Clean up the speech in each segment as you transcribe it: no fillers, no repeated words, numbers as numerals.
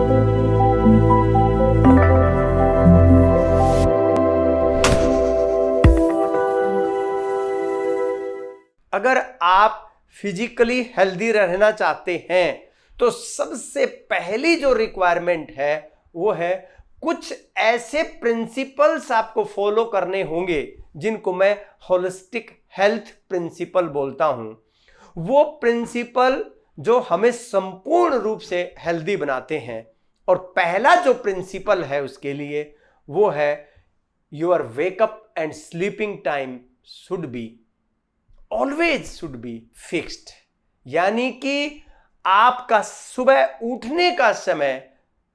अगर आप physically healthy रहना चाहते हैं तो सबसे पहली जो रिक्वायरमेंट है वो है कुछ ऐसे प्रिंसिपल्स आपको फॉलो करने होंगे जिनको मैं होलिस्टिक हेल्थ प्रिंसिपल बोलता हूं। वो प्रिंसिपल जो हमें संपूर्ण रूप से हेल्दी बनाते हैं। और पहला जो प्रिंसिपल है उसके लिए वो है your wake up and sleeping time should be always should be fixed. यानी कि आपका सुबह उठने का समय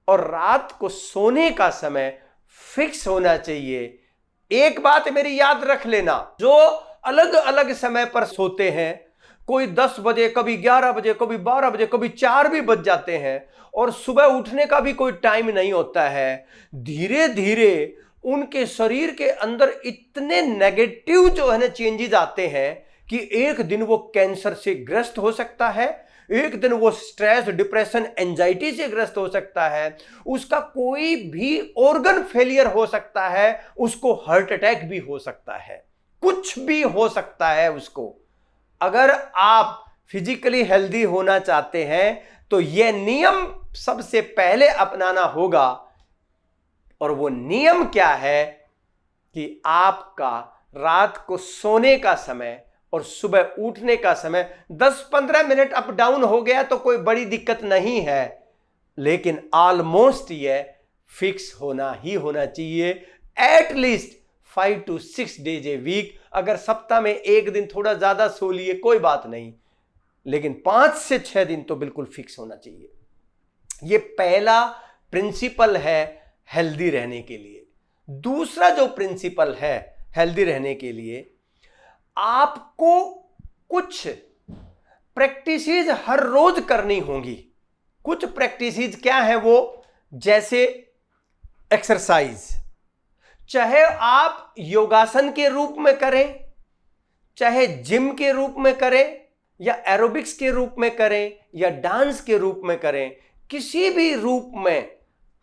और रात को सोने का समय फिक्स होना चाहिए। एक बात मेरी याद रख लेना, जो अलग अलग समय पर सोते हैं, कोई 10 बजे, कभी 11 बजे, कभी 12 बजे, कभी 4 भी बज जाते हैं और सुबह उठने का भी कोई टाइम नहीं होता है, धीरे धीरे उनके शरीर के अंदर इतने नेगेटिव जो है ना चेंजेस आते हैं कि एक दिन वो कैंसर से ग्रस्त हो सकता है, एक दिन वो स्ट्रेस, डिप्रेशन, एंजाइटी से ग्रस्त हो सकता है, उसका कोई भी ऑर्गन फेलियर हो सकता है, उसको हार्ट अटैक भी हो सकता है, कुछ भी हो सकता है उसको। अगर आप फिजिकली हेल्दी होना चाहते हैं तो यह नियम सबसे पहले अपनाना होगा। और वो नियम क्या है कि आपका रात को सोने का समय और सुबह उठने का समय 10-15 मिनट अप डाउन हो गया तो कोई बड़ी दिक्कत नहीं है, लेकिन ऑलमोस्ट ये फिक्स होना ही होना चाहिए। At least 5 to 6 days a week. अगर सप्ताह में एक दिन थोड़ा ज्यादा सो लिए कोई बात नहीं, लेकिन 5 से 6 दिन तो बिल्कुल फिक्स होना चाहिए। ये पहला प्रिंसिपल है हेल्दी रहने के लिए। दूसरा जो प्रिंसिपल है हेल्दी रहने के लिए, आपको कुछ प्रैक्टिसेस हर रोज करनी होंगी। कुछ प्रैक्टिसेस क्या है वो, जैसे एक्सरसाइज, चाहे आप योगासन के रूप में करें, चाहे जिम के रूप में करें, या एरोबिक्स के रूप में करें, या डांस के रूप में करें, किसी भी रूप में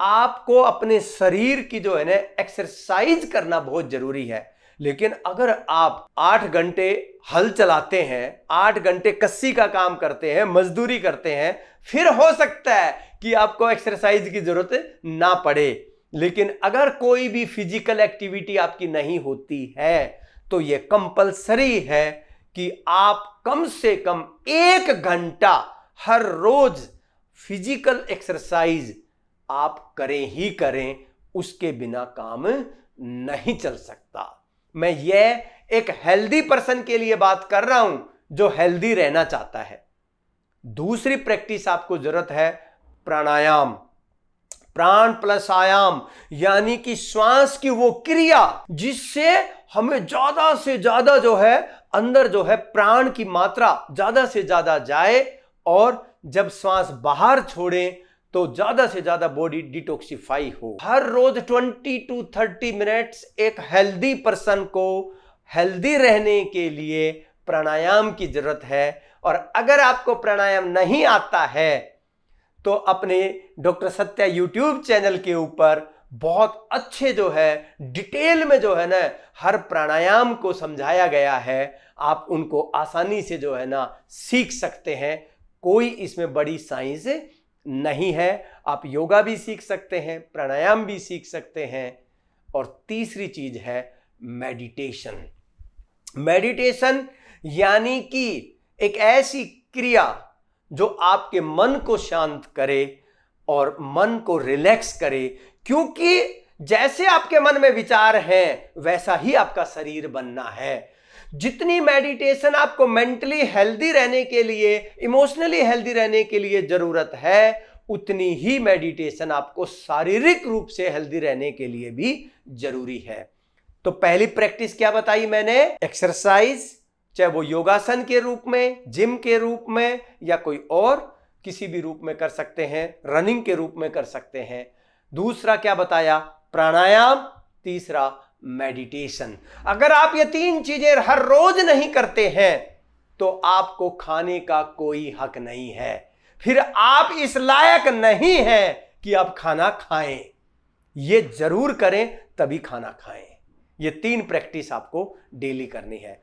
आपको अपने शरीर की जो है ना एक्सरसाइज करना बहुत जरूरी है। लेकिन अगर आप 8 घंटे हल चलाते हैं, 8 घंटे कस्सी का काम करते हैं, मजदूरी करते हैं, फिर हो सकता है कि आपको एक्सरसाइज की जरूरत ना पड़े। लेकिन अगर कोई भी फिजिकल एक्टिविटी आपकी नहीं होती है तो यह कंपलसरी है कि आप कम से कम 1 घंटा हर रोज फिजिकल एक्सरसाइज आप करें ही करें, उसके बिना काम नहीं चल सकता। मैं ये एक हेल्दी पर्सन के लिए बात कर रहा हूं जो हेल्दी रहना चाहता है। दूसरी प्रैक्टिस आपको जरूरत है प्राणायाम, प्राण प्लस आयाम, यानी कि श्वास की वो क्रिया जिससे हमें ज्यादा से ज्यादा जो है अंदर जो है प्राण की मात्रा ज्यादा से ज्यादा जाए, और जब श्वास बाहर छोड़ें तो ज्यादा से ज्यादा बॉडी डिटॉक्सिफाई हो। हर रोज 20 to 30 मिनट्स एक हेल्दी पर्सन को हेल्दी रहने के लिए प्राणायाम की जरूरत है। और अगर आपको प्राणायाम नहीं आता है तो अपने डॉक्टर सत्या यूट्यूब चैनल के ऊपर बहुत अच्छे जो है डिटेल में जो है ना हर प्राणायाम को समझाया गया है। आप उनको आसानी से जो है ना सीख सकते हैं, कोई इसमें बड़ी साइंस नहीं है। आप योगा भी सीख सकते हैं, प्राणायाम भी सीख सकते हैं। और तीसरी चीज है मेडिटेशन। मेडिटेशन यानी कि एक ऐसी क्रिया जो आपके मन को शांत करे और मन को रिलैक्स करे, क्योंकि जैसे आपके मन में विचार हैं वैसा ही आपका शरीर बनना है। जितनी मेडिटेशन आपको मेंटली हेल्दी रहने के लिए, इमोशनली हेल्दी रहने के लिए जरूरत है, उतनी ही मेडिटेशन आपको शारीरिक रूप से हेल्दी रहने के लिए भी जरूरी है। तो पहली प्रैक्टिस क्या बताई मैंने, एक्सरसाइज, चाहे वो योगासन के रूप में, जिम के रूप में, या कोई और किसी भी रूप में कर सकते हैं, रनिंग के रूप में कर सकते हैं। दूसरा क्या बताया, प्राणायाम। तीसरा मेडिटेशन। अगर आप ये 3 चीजें हर रोज नहीं करते हैं तो आपको खाने का कोई हक नहीं है, फिर आप इस लायक नहीं हैं कि आप खाना खाएं। ये जरूर करें, तभी खाना खाएं। ये 3 प्रैक्टिस आपको डेली करनी है।